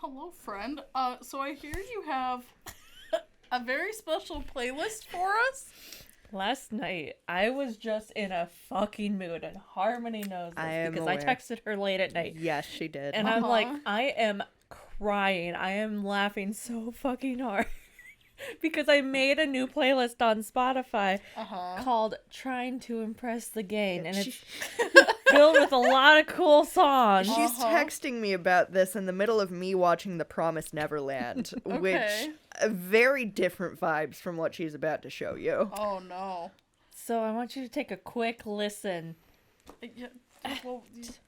Hello, friend. So I hear you have a very special playlist for us. Last night, I was just in a fucking mood, and Harmony knows this because I texted her late at night. Yes, she did. And I'm like, I am crying. I am laughing so fucking hard. Because I made a new playlist on Spotify called Trying to Impress the Gang, and it's filled with a lot of cool songs. She's texting me about this in the middle of me watching The Promised Neverland, which very different vibes from what she's about to show you. Oh, no. So I want you to take a quick listen. Yeah, well, just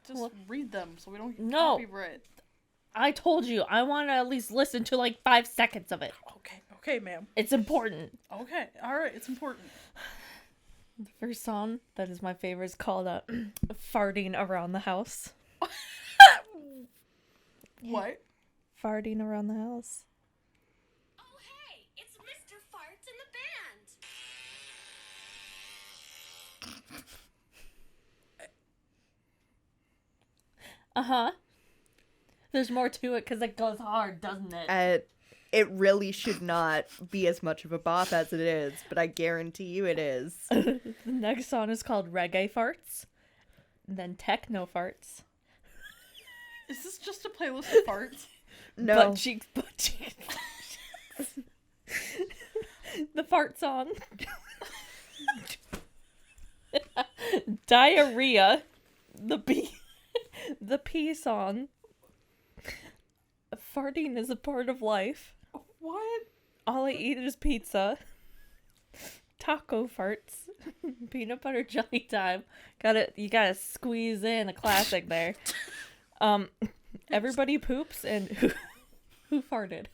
read them so we don't get No. copyright. I told you, I want to at least listen to like 5 seconds of it. Okay, ma'am. It's important. Okay, alright, it's important. The first song that is my favorite is called Farting Around the House. What? Farting Around the House. Oh, hey, it's Mr. Farts in the band. There's more to it because it goes hard, doesn't it? It really should not be as much of a bop as it is, but I guarantee you it is. The next song is called Reggae Farts, and then Techno Farts. Is this just a playlist of farts? No. Butt cheeks. The fart song. Diarrhea. The pee song. Farting is a part of life. What? All I eat is pizza. Taco farts. Peanut butter jelly time. You gotta squeeze in a classic there. Everybody poops and who farted?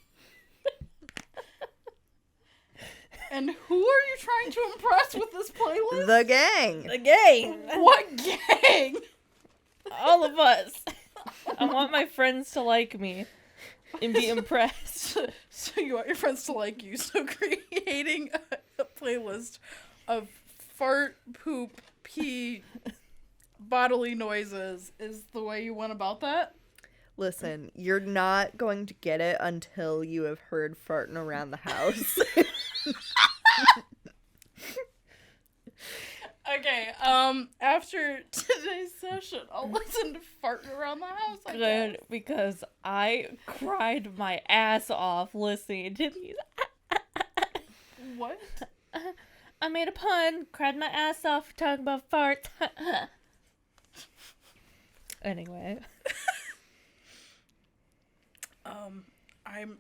And who are you trying to impress with this playlist? The gang. The gang. What gang? All of us. I want my friends to like me and be impressed. So you want your friends to like you, so creating a playlist of fart, poop, pee, bodily noises is the way you went about that? Listen, you're not going to get it until you have heard Farting Around the House. Okay, after today's session, I'll listen to Farting Around the House, I guess. Good, because I cried my ass off listening to these. What? I made a pun, cried my ass off talking about farts. Anyway.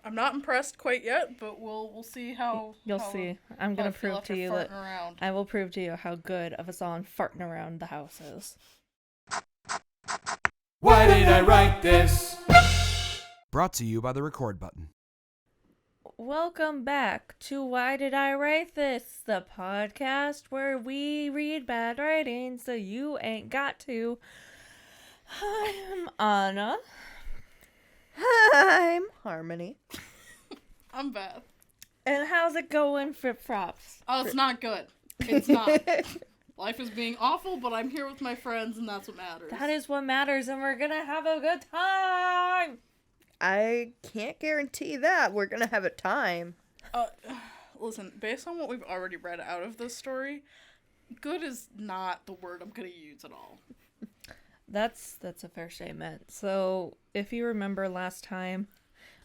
I'm not impressed quite yet, but we'll see how You'll see. I'm gonna prove to you that around. I will prove to you how good of a song Farting Around the House is. Why did I write this? Brought to you by the record button. Welcome back to Why Did I Write This? The podcast where we read bad writing so you ain't got to. I'm Anna. I'm Harmony. I'm Beth. And how's it going, Flip Flops? Oh, it's not good. It's not. Life is being awful, but I'm here with my friends, and that's what matters. That is what matters, and we're gonna have a good time! I can't guarantee that. We're gonna have a time. Listen, based on what we've already read out of this story, good is not the word I'm gonna use at all. That's a fair statement. So, if you remember last time,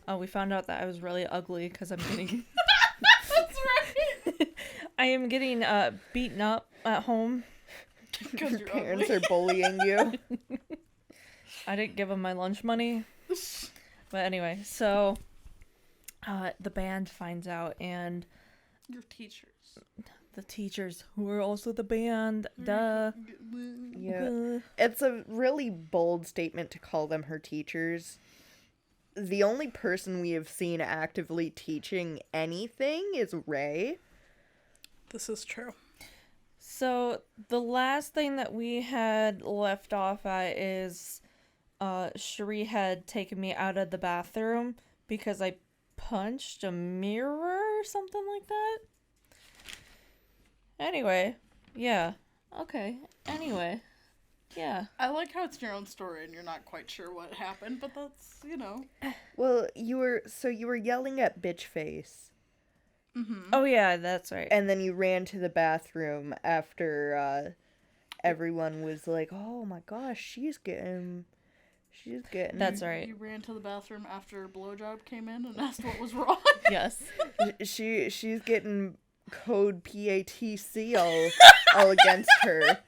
we found out that I was really ugly because I'm getting... That's right! I am getting beaten up at home. Because Your parents are bullying you. I didn't give them my lunch money. But anyway, so the band finds out, and Your teachers. the teachers, who are also the band, duh. Yeah. It's a really bold statement to call them her teachers. The only person we have seen actively teaching anything is Ray. This is true. So the last thing that we had left off at is Cherie had taken me out of the bathroom because I punched a mirror or something like that. Anyway, yeah. Okay. Anyway. Yeah. I like how it's your own story and you're not quite sure what happened, but that's, you know. Well, you were yelling at bitch face. Mm-hmm. Oh, yeah, that's right. And then you ran to the bathroom after everyone was like, "Oh my gosh, she's getting." That's right. You ran to the bathroom after blowjob came in and asked what was wrong. Yes. She's getting code PATC all against her.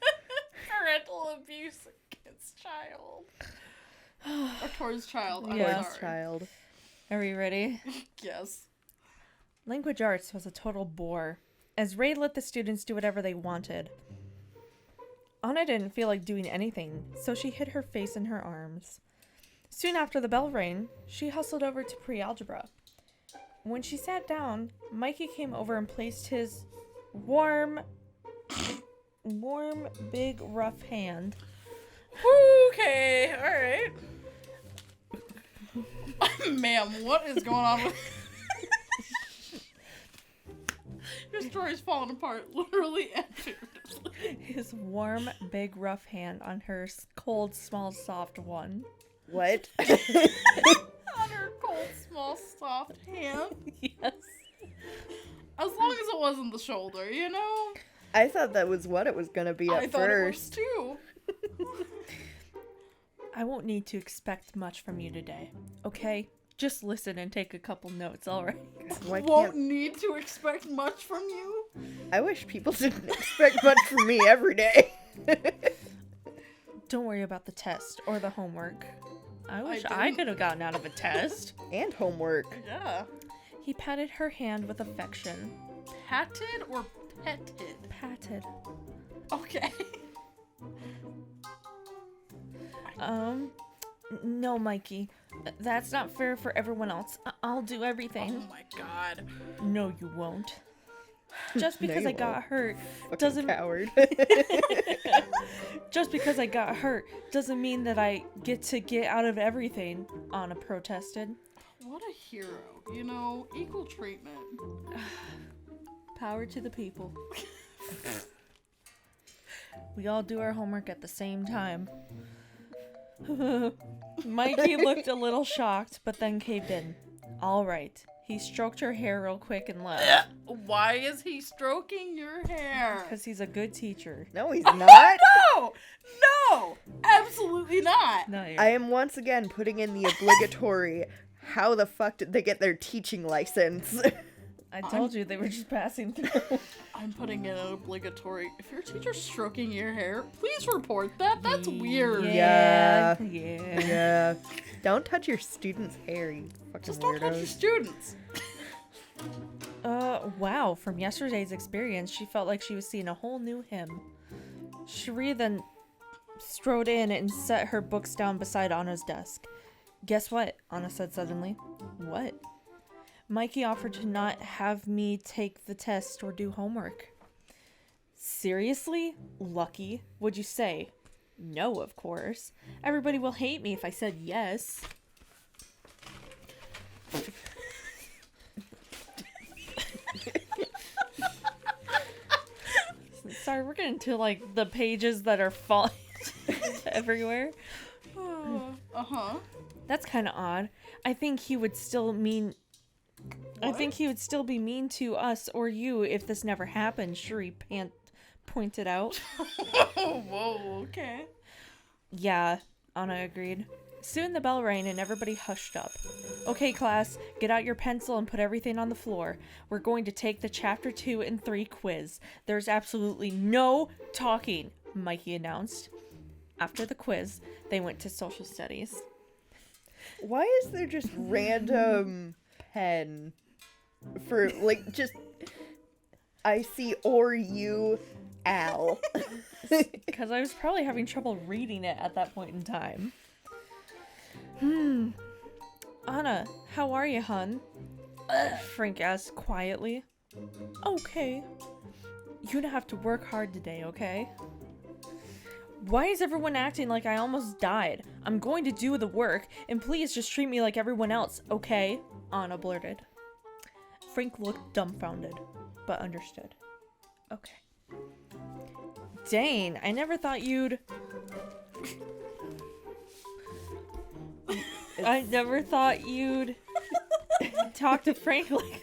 Parental abuse against child. Or towards child. I'm Yeah. Towards sorry. child. Are we ready? Yes. Language arts was a total bore, as Ray let the students do whatever they wanted. Anna didn't feel like doing anything, so she hid her face in her arms. Soon after the bell rang, she hustled over to pre-algebra. When she sat down, Mikey came over and placed his warm, big, rough hand. Okay, alright. Ma'am, what is going on with... Your story's falling apart, literally and figuratively. His warm, big, rough hand on her cold, small, soft one. What? On her cold, small, soft hand. Yes. As long as it wasn't the shoulder, you know? I thought that was what it was gonna be at I thought first. it was too. I won't need to expect much from you today, okay? Just listen and take a couple notes, alright? Why Won't can't... need to expect much from you. I wish people didn't expect much from me every day. Don't worry about the test or the homework. I wish didn't. I could have gotten out of a test. And homework. Yeah. He patted her hand with affection. Patted or petted? Patted. Okay. No, Mikey. That's not fair for everyone else. I'll do everything. Oh my god. No, you won't. Just No, because you I got won't. hurt Fucking doesn't coward. just because I got hurt doesn't mean that I get to get out of everything, Anna protested. What a hero. You know, equal treatment. Power to the people. We all do our homework at the same time. Mikey looked a little shocked, but then caved in. All right. He stroked her hair real quick and left. Why is he stroking your hair? Because he's a good teacher. No, he's not. No, absolutely not. No, I am once again putting in the obligatory, how the fuck did they get their teaching license? I told you they were just passing through. I'm putting in an obligatory. If your teacher's stroking your hair, please report that. That's weird. Yeah. Yeah. Don't touch your students' hair, you fucking Just don't touch your weirdos. students. Wow. From yesterday's experience, she felt like she was seeing a whole new him. Cherie then strode in and set her books down beside Anna's desk. Guess what? Anna said suddenly. What? Mikey offered to not have me take the test or do homework. Seriously? Lucky? Would you say? No, of course. Everybody will hate me if I said yes. Sorry, we're getting to like the pages that are falling everywhere. Uh-huh. That's kind of odd. I think he would still mean... I think he would still be mean to us or you if this never happened, Cherie pointed out. Whoa, okay. Yeah, Anna agreed. Soon the bell rang and everybody hushed up. Okay, class, get out your pencil and put everything on the floor. We're going to take the Chapter 2 and 3 quiz. There's absolutely no talking, Mikey announced. After the quiz, they went to social studies. Why is there just random pen for, like, just... I see or you, Al. Because I was probably having trouble reading it at that point in time. Anna, how are you, hun? Frank asked quietly. Okay. You're gonna have to work hard today, okay? Why is everyone acting like I almost died? I'm going to do the work, and please just treat me like everyone else, okay? Anna blurted. Frank looked dumbfounded, but understood. Okay. Dang, I never thought you'd... I never thought you'd talk to Frank like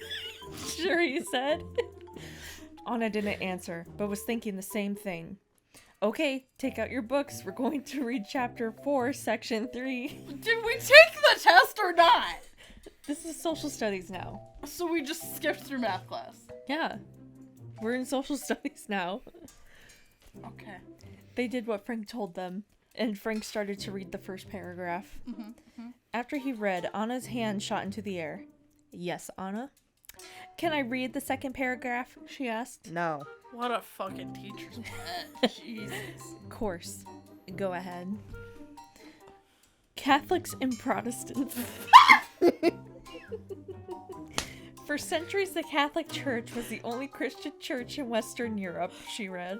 sure he said. Anna didn't answer, but was thinking the same thing. Okay, take out your books. We're going to read chapter 4, section 3. Did we take the test or not? This is social studies now. So we just skipped through math class. Yeah. We're in social studies now. Okay. They did what Frank told them, and Frank started to read the first paragraph. After he read, Anna's hand shot into the air. Yes, Anna? Can I read the second paragraph? She asked. No. What a fucking teacher's pet. Jesus. Of course. Go ahead. Catholics and Protestants. For centuries, the Catholic Church was the only Christian church in Western Europe, she read,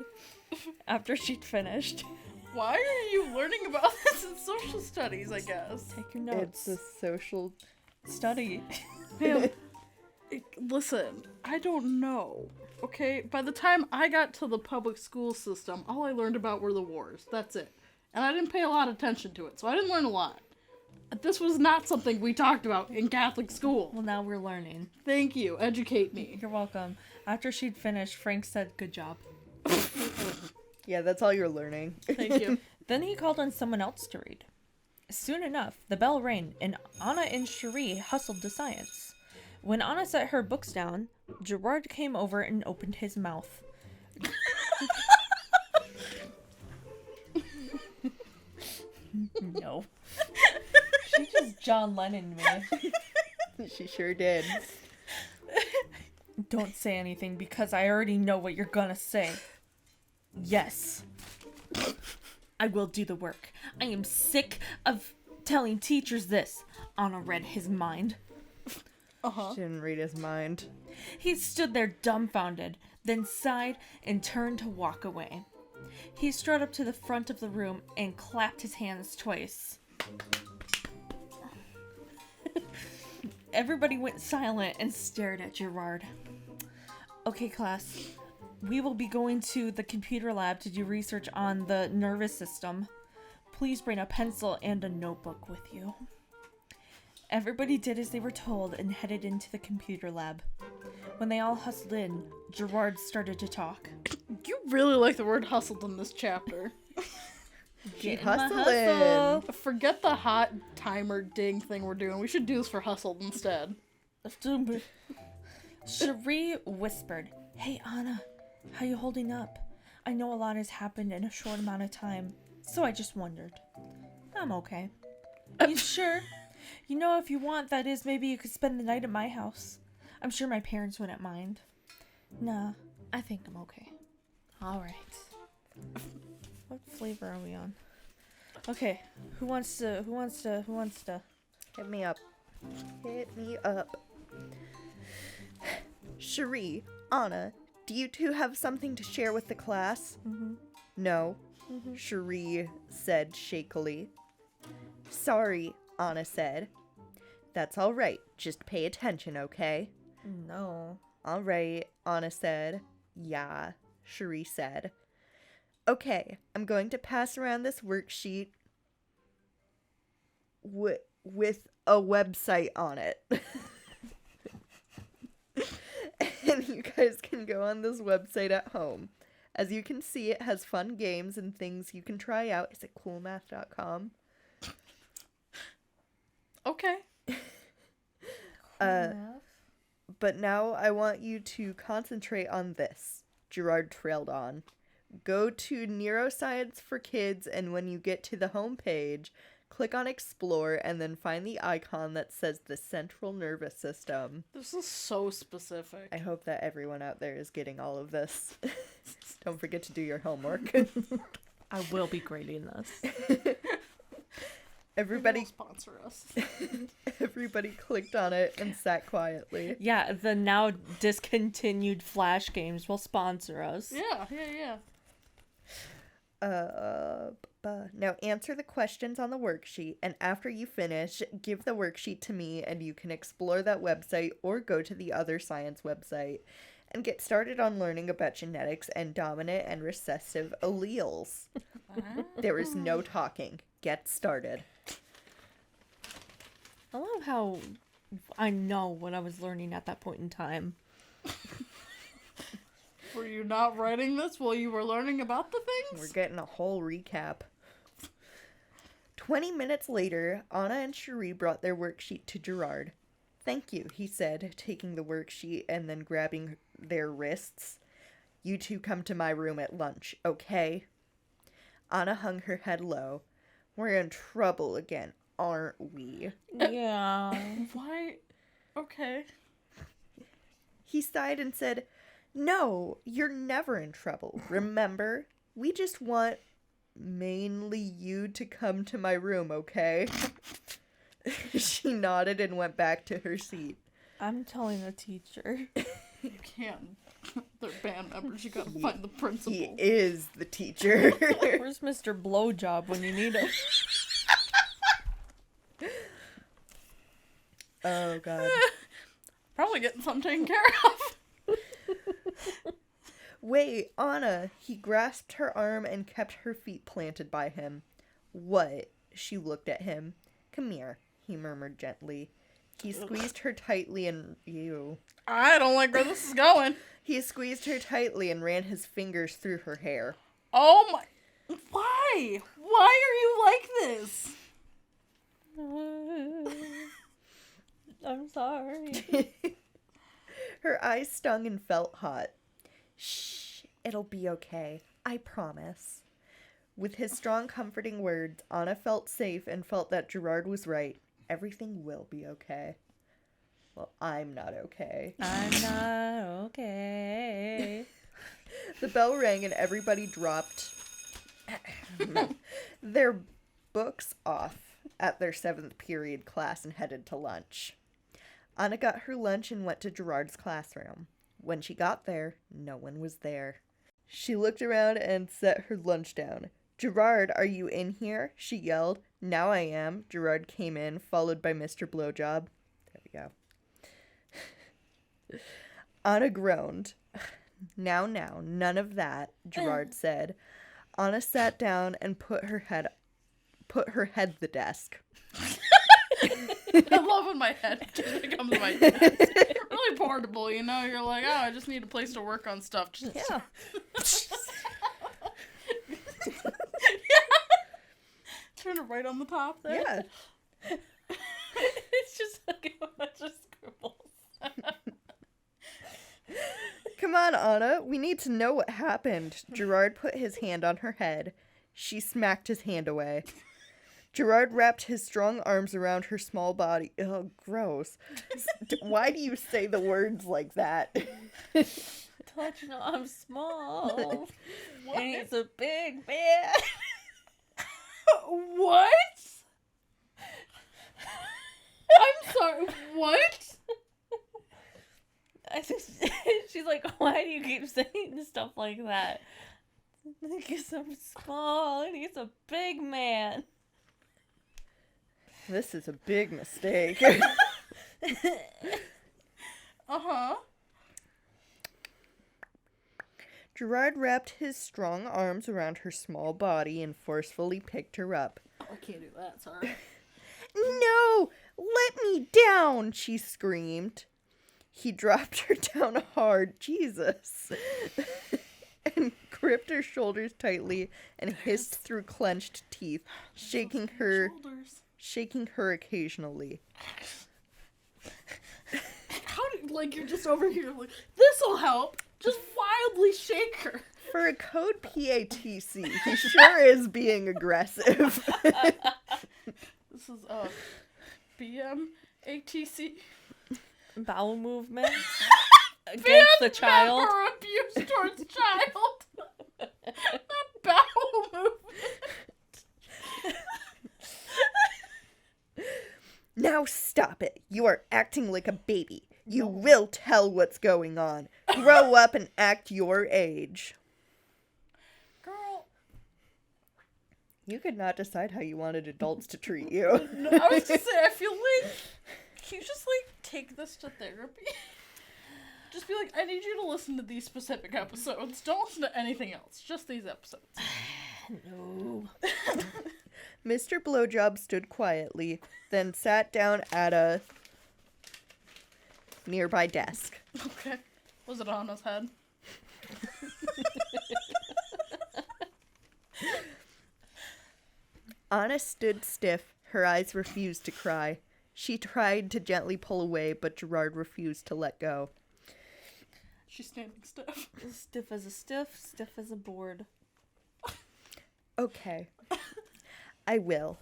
after she'd finished. Why are you learning about this in social studies, I guess? Take your notes. It's a social Study. Ma'am, listen, I don't know, okay? By the time I got to the public school system, all I learned about were the wars. That's it. And I didn't pay a lot of attention to it, so I didn't learn a lot. This was not something we talked about in Catholic school. Well, now we're learning. Thank you. Educate me. You're welcome. After she'd finished, Frank said, "Good job." Yeah, that's all you're learning. Thank you. Then he called on someone else to read. Soon enough, the bell rang, and Anna and Cherie hustled to science. When Anna set her books down, Gerard came over and opened his mouth. No. She just John Lennon me. She sure did. Don't say anything because I already know what you're gonna say. Yes. I will do the work. I am sick of telling teachers this. Anna read his mind. She didn't read his mind. He stood there dumbfounded, then sighed and turned to walk away. He strode up to the front of the room and clapped his hands twice. Everybody went silent and stared at Gerard. Okay, class. We will be going to the computer lab to do research on the nervous system. Please bring a pencil and a notebook with you. Everybody did as they were told and headed into the computer lab. When they all hustled in, Gerard started to talk. You really like the word hustled in this chapter. She Get in my hustling. Forget the hot timer ding thing we're doing. We should do this for hustled instead. Cherie whispered, "Hey, Anna, how you holding up? I know a lot has happened in a short amount of time, so I just wondered." "I'm okay." "You sure? You know, if you want, that is, maybe you could spend the night at my house. I'm sure my parents wouldn't mind." "Nah, I think I'm okay." "All right." What flavor are we on? Okay, who wants to? Hit me up. Hit me up. Cherie, Anna, do you two have something to share with the class? No, Cherie said shakily. Sorry, Anna said. That's all right. Just pay attention, okay? No. All right, Anna said. Yeah, Cherie said. Okay, I'm going to pass around this worksheet with a website on it. And you guys can go on this website at home. As you can see, it has fun games and things you can try out. Is it coolmath.com? Okay. But now I want you to concentrate on this. Gerard trailed on. Go to Neuroscience for Kids, and when you get to the home page, click on Explore, and then find the icon that says the Central Nervous System. This is so specific. I hope that everyone out there is getting all of this. Don't forget to do your homework. I will be grading this. Everybody Maybe they'll sponsor us. Everybody clicked on it and sat quietly. Yeah, the now discontinued Flash games will sponsor us. Yeah. Now answer the questions on the worksheet, and after you finish, give the worksheet to me and you can explore that website or go to the other science website. and get started on learning about genetics and dominant and recessive alleles. There is no talking. Get started. I love how I know what I was learning at that point in time. Were you not writing this while you were learning about the things? We're getting a whole recap. 20 minutes later, Anna and Cherie brought their worksheet to Gerard. "Thank you," he said, taking the worksheet and then grabbing their wrists. "You two come to my room at lunch, okay?" Anna hung her head low. "We're in trouble again, aren't we?" Yeah. Why? Okay. He sighed and said, "No, you're never in trouble, remember? We just want mainly you to come to my room, okay?" She nodded and went back to her seat. I'm telling the teacher. You can't. They're band members. You gotta find the principal. He is the teacher. Where's Mr. Blowjob when you need him? Oh, God. Probably getting something taken care of. "Wait, Anna." He grasped her arm and kept her feet planted by him. "What?" She looked at him. "Come here," he murmured gently. He squeezed her tightly and... Ew. I don't like where this is going. He squeezed her tightly and ran his fingers through her hair. Oh my... Why? Why are you like this? I'm sorry. Her eyes stung and felt hot. "Shh, it'll be okay. I promise." With his strong, comforting words, Anna felt safe and felt that Gerard was right. Everything will be okay. Well, I'm not okay. I'm not okay. The bell rang and everybody dropped their books off at their 7th period class and headed to lunch. Anna got her lunch and went to Gerard's classroom. When she got there, no one was there. She looked around and set her lunch down. "Gerard, are you in here?" she yelled. "Now I am." Gerard came in, followed by Mr. Blowjob. There we go. Anna groaned. Now, none of that," Gerard said. Anna sat down and put her head the desk. I love when my head just becomes my desk. Really portable, you know? You're like, oh, I just need a place to work on stuff. Just... Yeah. Turn it right on the top there. Yeah. It's just like a bunch of scribbles. "Come on, Anna. We need to know what happened." Gerard put his hand on her head. She smacked his hand away. Gerard wrapped his strong arms around her small body. Oh, gross. Why do you say the words like that? Don't you know I'm small? And he's a big man. What? I'm sorry, what? I think she's like, why do you keep saying stuff like that? Because I'm small and he's a big man. This is a big mistake. Uh-huh. Gerard wrapped his strong arms around her small body and forcefully picked her up. Oh, I can't do that, sorry. "No! Let me down!" she screamed. He dropped her down hard, Jesus, and gripped her shoulders tightly and hissed through clenched teeth, shaking her occasionally. How do, like, you're just over here, like, this'll help. Just wildly shake her. For a code PATC, he sure is being aggressive. This is, BMATC. Bowel movement against the child. Or abuse towards child. Not bowel movement. Now stop it. You are acting like a baby. You will tell what's going on. Grow up and act your age. Girl. You could not decide how you wanted adults to treat you. I was gonna say, I feel like, can you just, like, take this to therapy? Just be like, I need you to listen to these specific episodes. Don't listen to anything else. Just these episodes. No. Mr. Blowjob stood quietly, then sat down at a nearby desk. Okay. Was it on his head? Anna stood stiff. Her eyes refused to cry. She tried to gently pull away, but Gerard refused to let go. She's standing stiff. Stiff as a stiff as a board. Okay. I will.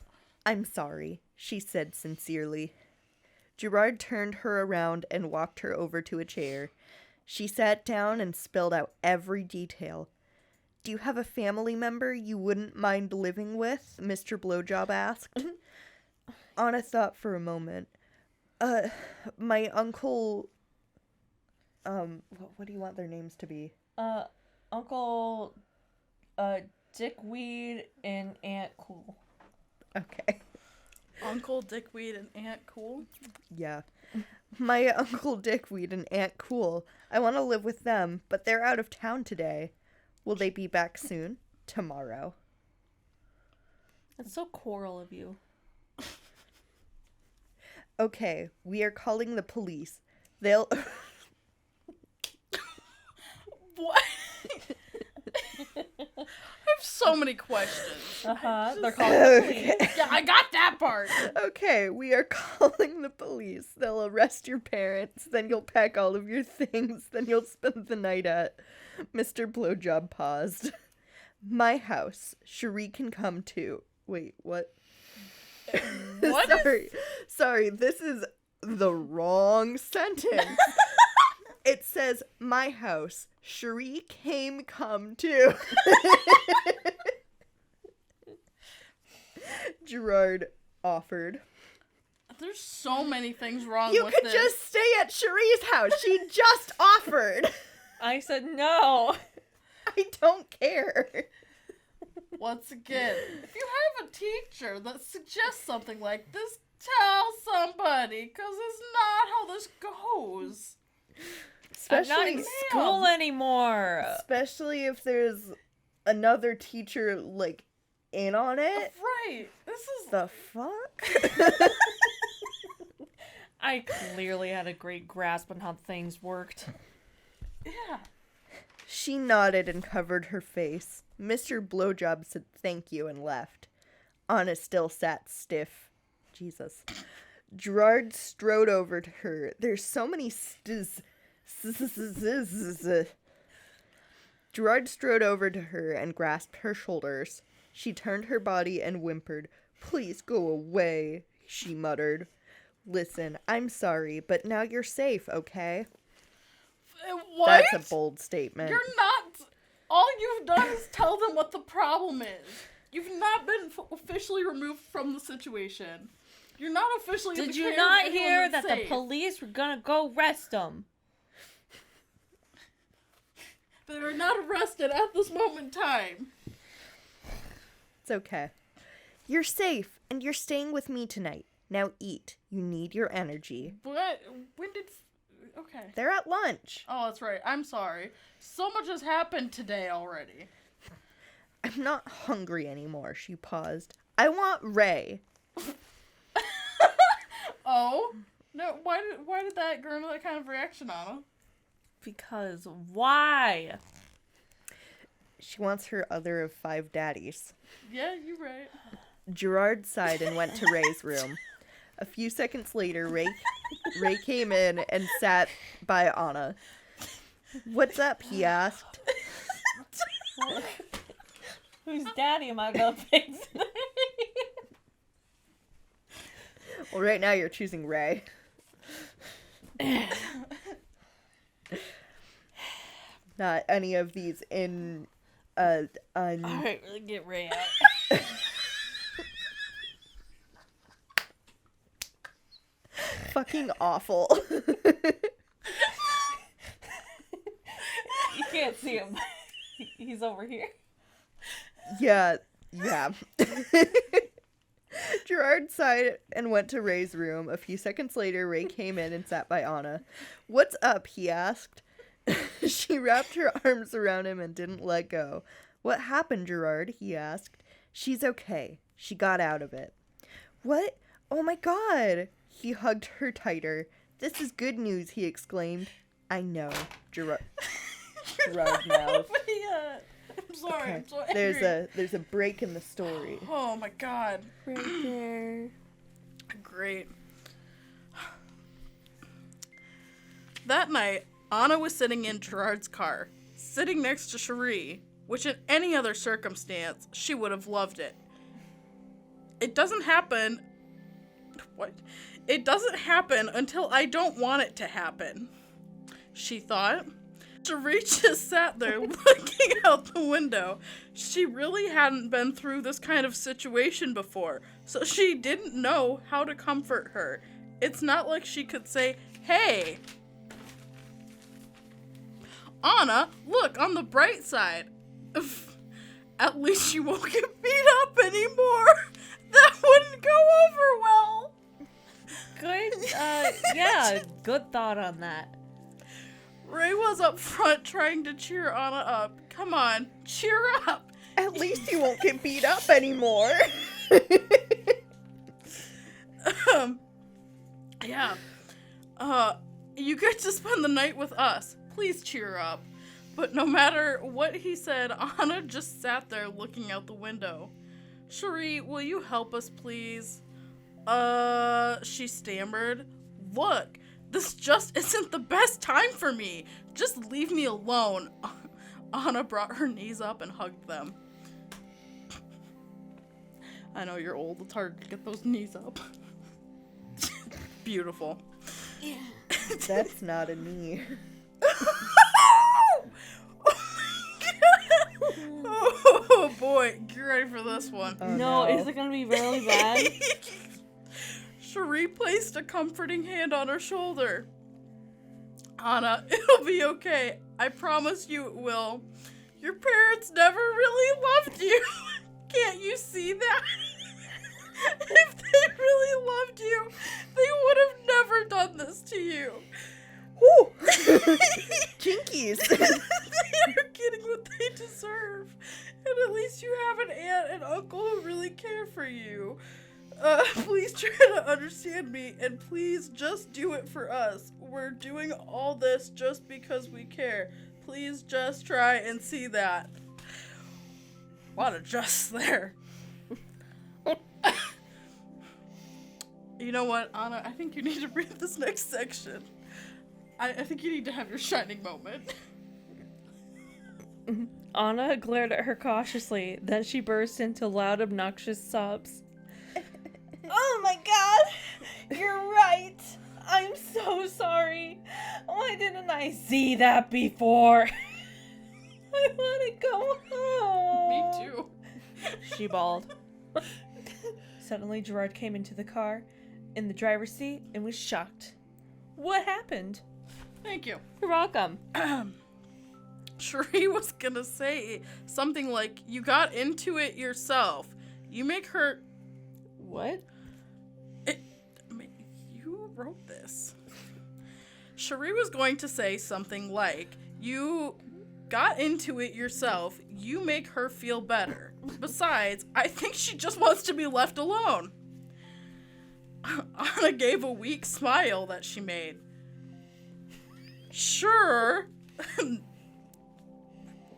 I'm sorry, she said sincerely. Gerard turned her around and walked her over to a chair. She sat down and spelled out every detail. Do you have a family member you wouldn't mind living with? Mr. Blowjob asked. Anna thought for a moment. My uncle... what do you want their names to be? Uncle, Dickweed and Aunt Cool. Okay. Uncle Dickweed and Aunt Cool? Yeah. My Uncle Dickweed and Aunt Cool. I want to live with them, but they're out of town today. Will they be back soon? Tomorrow. That's so choral of you. Okay, we are calling the police. They'll... What? I have so many questions. They're calling the police. Okay. Yeah, I got that part. Okay, we are calling the police. They'll arrest your parents, then you'll pack all of your things, then you'll spend the night at... Mr. Blowjob paused. My house. Cherie can come too. Wait, what? What? Sorry, this is the wrong sentence. It says, my house. Cherie came come too. Gerard offered. There's so many things wrong You with could this. just stay at Cherie's house. She just offered. I said no. I don't care. Once again, if you have a teacher that suggests something like this, tell somebody, because it's not how this goes. I'm not in school anymore. Especially if there's another teacher, like, in on it. Right. This is... The fuck? I clearly had a great grasp on how things worked. Yeah. She nodded and covered her face. Mr. Blowjob said thank you and left. Anna still sat stiff. Jesus. Gerard strode over to her. There's so many Gerard strode over to her and grasped her shoulders. She turned her body and whimpered. Please go away, she muttered. Listen, I'm sorry, but now you're safe, okay? What? That's a bold statement. You're not... All you've done is tell them what the problem is. You've not been officially removed from the situation. You're not officially in Did the you care not of anyone hear that's that the safe. police were gonna go arrest him? They are not arrested at this moment in time. It's okay. You're safe, and you're staying with me tonight. Now eat. You need your energy. What? When did... Okay. They're at lunch. Oh, that's right. I'm sorry. So much has happened today already. I'm not hungry anymore, she paused. I want Ray. Oh? No, why did that garner that kind of reaction on him? Because why? She wants her other of 5 daddies. Yeah, you're right. Gerard sighed and went to Ray's room. A few seconds later, Ray came in and sat by Anna. What's up? He asked. Whose daddy am I gonna pick today? Well, right now you're choosing Ray. Not any of these in Alright, really get Ray out. fucking awful. You can't see him. He's over here. Yeah. Gerard sighed and went to Ray's room. A few seconds later, Ray came in and sat by Anna. "What's up?" he asked. She wrapped her arms around him and didn't let go. "What happened, Gerard?" he asked. "She's okay. She got out of it." "What? Oh my God!" He hugged her tighter. "This is good news," he exclaimed. "I know," Gerard mouthed. I'm sorry. Okay. I'm so angry. There's a break in the story. Oh my God. Right there. Great. That night, Anna was sitting in Gerard's car, sitting next to Cherie, which in any other circumstance, she would have loved it. It doesn't happen... What? It doesn't happen until I don't want it to happen, she thought. Cherie just sat there looking out the window. She really hadn't been through this kind of situation before, so she didn't know how to comfort her. It's not like she could say, "Hey, Anna, look on the bright side. At least you won't get beat up anymore." That wouldn't go over well. Good, yeah, good thought on that. Ray was up front trying to cheer Anna up. "Come on, cheer up." "At least you won't get beat up anymore." Yeah. You get to spend the night with us. Please cheer up. But no matter what he said, Anna just sat there looking out the window. "Cherie, will you help us, please?" She stammered. "Look, this just isn't the best time for me. Just leave me alone." Anna brought her knees up and hugged them. I know you're old. It's hard to get those knees up. Beautiful. Yeah. That's not a knee. Oh boy, get ready for this one. Oh, no, is it gonna be really bad? Cherie placed a comforting hand on her shoulder. "Anna, it'll be okay. I promise you it will. Your parents never really loved you. Can't you see that? If they really loved you, they would have never done this to you." Woo! Jinkies. They're getting what they deserve. And at least you have an aunt and uncle who really care for you. Please try to understand me, and please just do it for us. We're doing all this just because we care. Please just try and see that. What a just there. You know what, Anna? I think you need to read this next section. I think you need to have your shining moment. Anna glared at her cautiously, then she burst into loud, obnoxious sobs. "Oh my God! You're right! I'm so sorry! Why didn't I see that before? I want to go home!" Me too. She bawled. Suddenly, Gerard came into the car, in the driver's seat, and was shocked. "What happened?" Thank you. "You're welcome." Cherie was gonna say something like, "You got into it yourself. You make her..." What? You wrote this. Cherie was going to say something like, "You got into it yourself. You make her feel better. Besides, I think she just wants to be left alone." Anna gave a weak smile that she made. "Sure."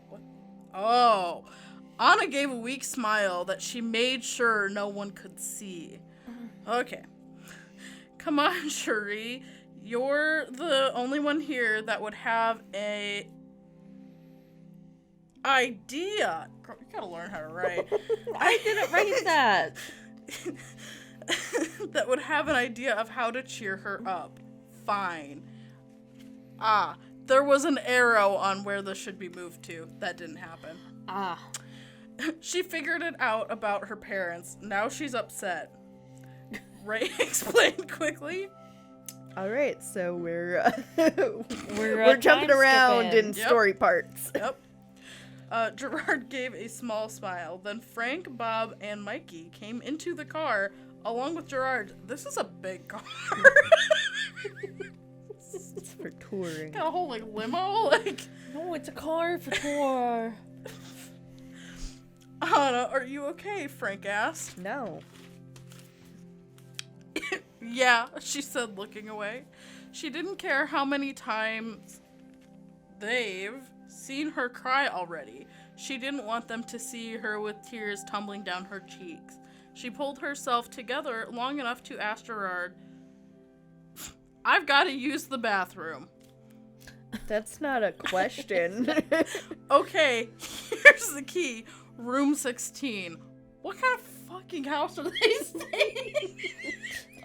What? Oh. Anna gave a weak smile that she made sure no one could see. Okay. "Come on, Cherie. You're the only one here that would have a idea." Girl, you gotta learn how to write. I didn't write that. That would have an idea of how to cheer her up. Fine. There was an arrow on where this should be moved to. That didn't happen. She figured it out about her parents. Now she's upset. Ray explained quickly. All right, so we're We're jumping time around skipping. in Yep. story parts. Yep. Gerard gave a small smile. Then Frank, Bob, and Mikey came into the car along with Gerard, this is a big car. It's for touring. Got a whole, like, limo, like... No, it's a car for tour. Anna, are you okay? Frank asked. No. Yeah, she said, looking away. She didn't care how many times they've seen her cry already. She didn't want them to see her with tears tumbling down her cheeks. She pulled herself together long enough to ask Gerard, I've got to use the bathroom. That's not a question. Okay, here's the key. Room 16. What kind of fucking house are they staying in?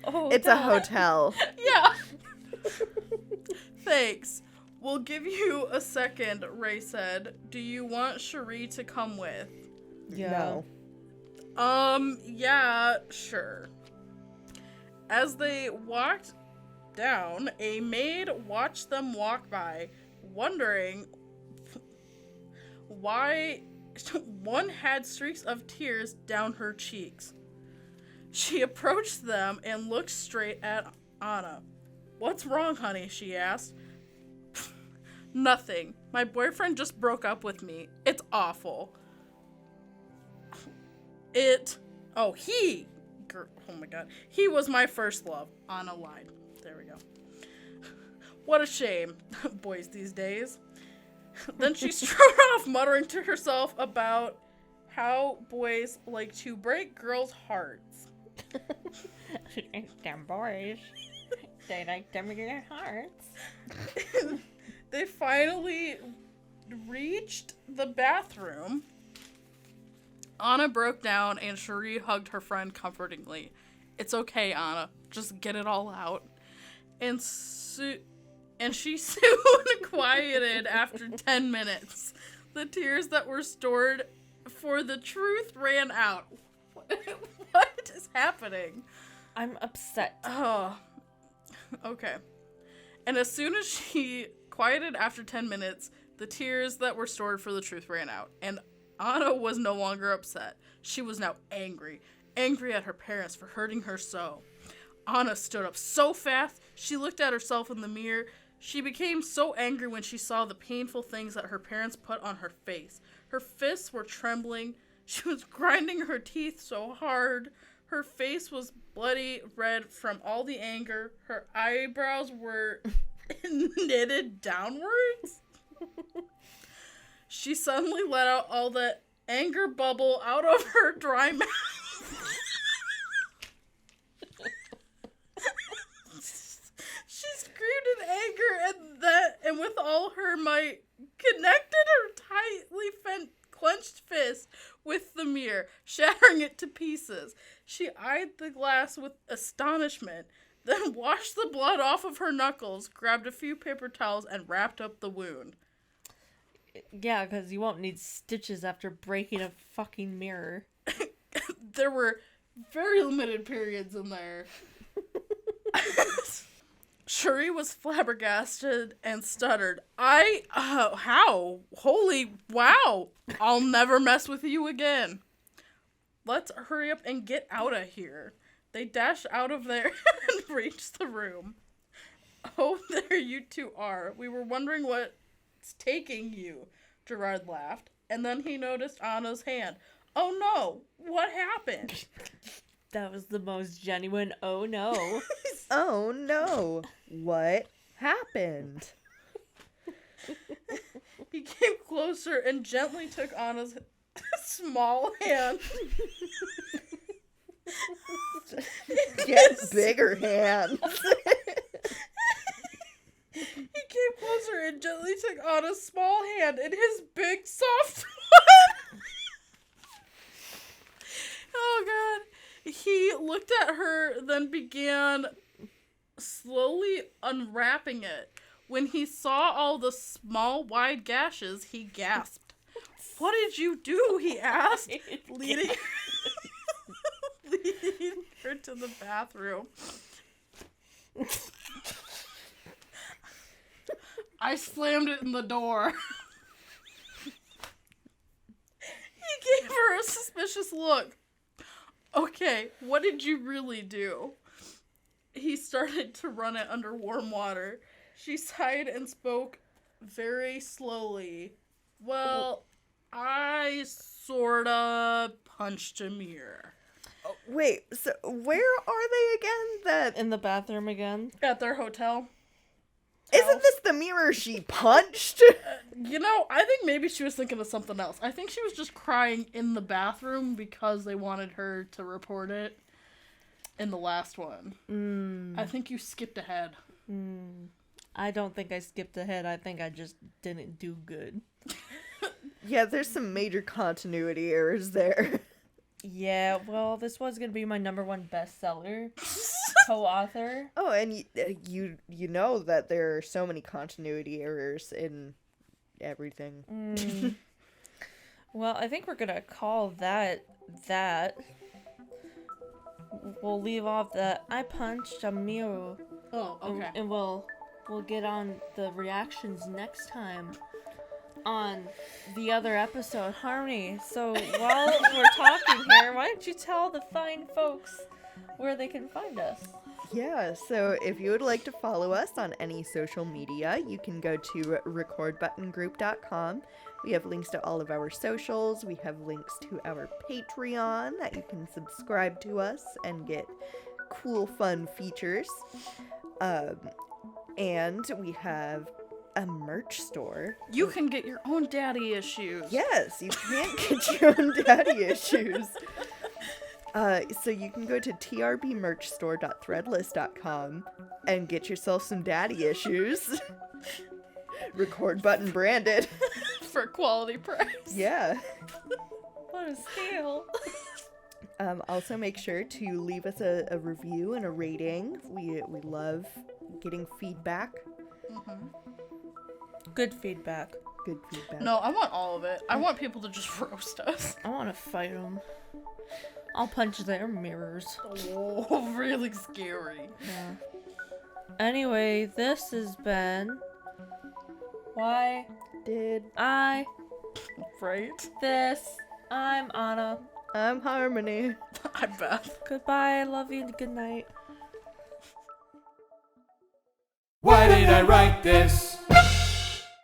Oh, It's a hotel. Yeah. Thanks. We'll give you a second, Ray said. Do you want Cherie to come with? Yeah. No. Yeah, sure. As they walked down, a maid watched them walk by, wondering why one had streaks of tears down her cheeks. She approached them and looked straight at Anna. What's wrong, honey? She asked. Nothing. My boyfriend just broke up with me. It's awful. Oh my god. He was my first love. Anna lied. There we go. What a shame. Boys these days. Then she strode off, muttering to herself about how boys like to break girls' hearts. Them boys. They like them in their hearts. They finally reached the bathroom. Anna broke down and Cherie hugged her friend comfortingly. It's okay, Anna. Just get it all out. And she soon quieted after 10 minutes. The tears that were stored for the truth ran out. What is happening? I'm upset. Oh, okay. And as soon as she quieted after 10 minutes, the tears that were stored for the truth ran out. And Anna was no longer upset. She was now angry. Angry at her parents for hurting her so. Anna stood up so fast, she looked at herself in the mirror. She became so angry when she saw the painful things that her parents put on her face. Her fists were trembling. She was grinding her teeth so hard. Her face was bloody red from all the anger. Her eyebrows were knitted downwards. She suddenly let out all that anger bubble out of her dry mouth. She screamed in anger and with all her might connected her tightly clenched fist with the mirror, shattering it to pieces. She eyed the glass with astonishment, then washed the blood off of her knuckles, grabbed a few paper towels, and wrapped up the wound. Yeah, because you won't need stitches after breaking a fucking mirror. There were very limited periods in there. Cherie was flabbergasted and stuttered. How? Holy wow. I'll never mess with you again. Let's hurry up and get out of here. They dashed out of there and reached the room. Oh, there you two are. We were wondering what's taking you, Gerard laughed. And then he noticed Anna's hand. Oh no, what happened? That was the most genuine oh no. Oh no. What happened? He came closer and gently took Anna's small hand. Get bigger hands. He came closer and gently took Anna's small hand in his big soft one. Oh god. He looked at her, then began slowly unwrapping it. When he saw all the small, wide gashes, he gasped. What did you do? He asked, leading her to the bathroom. I slammed it in the door. He gave her a suspicious look. Okay, what did you really do? He started to run it under warm water. She sighed and spoke very slowly. Well, I sorta punched a mirror. Wait, so where are they again? In the bathroom again. At their hotel. Isn't this the mirror she punched? I think maybe she was thinking of something else. I think she was just crying in the bathroom because they wanted her to report it in the last one. I think you skipped ahead. I don't think I skipped ahead. I think I just didn't do good. Yeah, there's some major continuity errors there. Yeah, well, this was going to be my #1 bestseller. Co-author. Oh, and you know that there are so many continuity errors in everything. Well, I think we're going to call that. We'll leave off the I punched a mirror. Oh, okay. And we'll get on the reactions next time on the other episode. Harmony, so while we're talking here, why don't you tell the fine folks where they can find us? Yeah, so if you would like to follow us on any social media, you can go to recordbuttongroup.com. We have links to all of our socials. We have links to our Patreon that you can subscribe to us and get cool, fun features. And we have a merch store. You can get your own daddy issues. Yes, you can get your own daddy issues. So you can go to trbmerchstore.threadless.com and get yourself some daddy issues. Record button branded. For quality price. Yeah. What a steal. Also make sure to leave us a review and a rating. We love getting feedback. Good feedback. Good feedback. No, I want all of it. I want people to just roast us. I want to fight them. I'll punch their mirrors. Oh, really scary. Yeah. Anyway, this has been Why Did I Right? This. I'm Anna. I'm Harmony. I'm Beth. Goodbye, I love you, and good night. Why did I write this?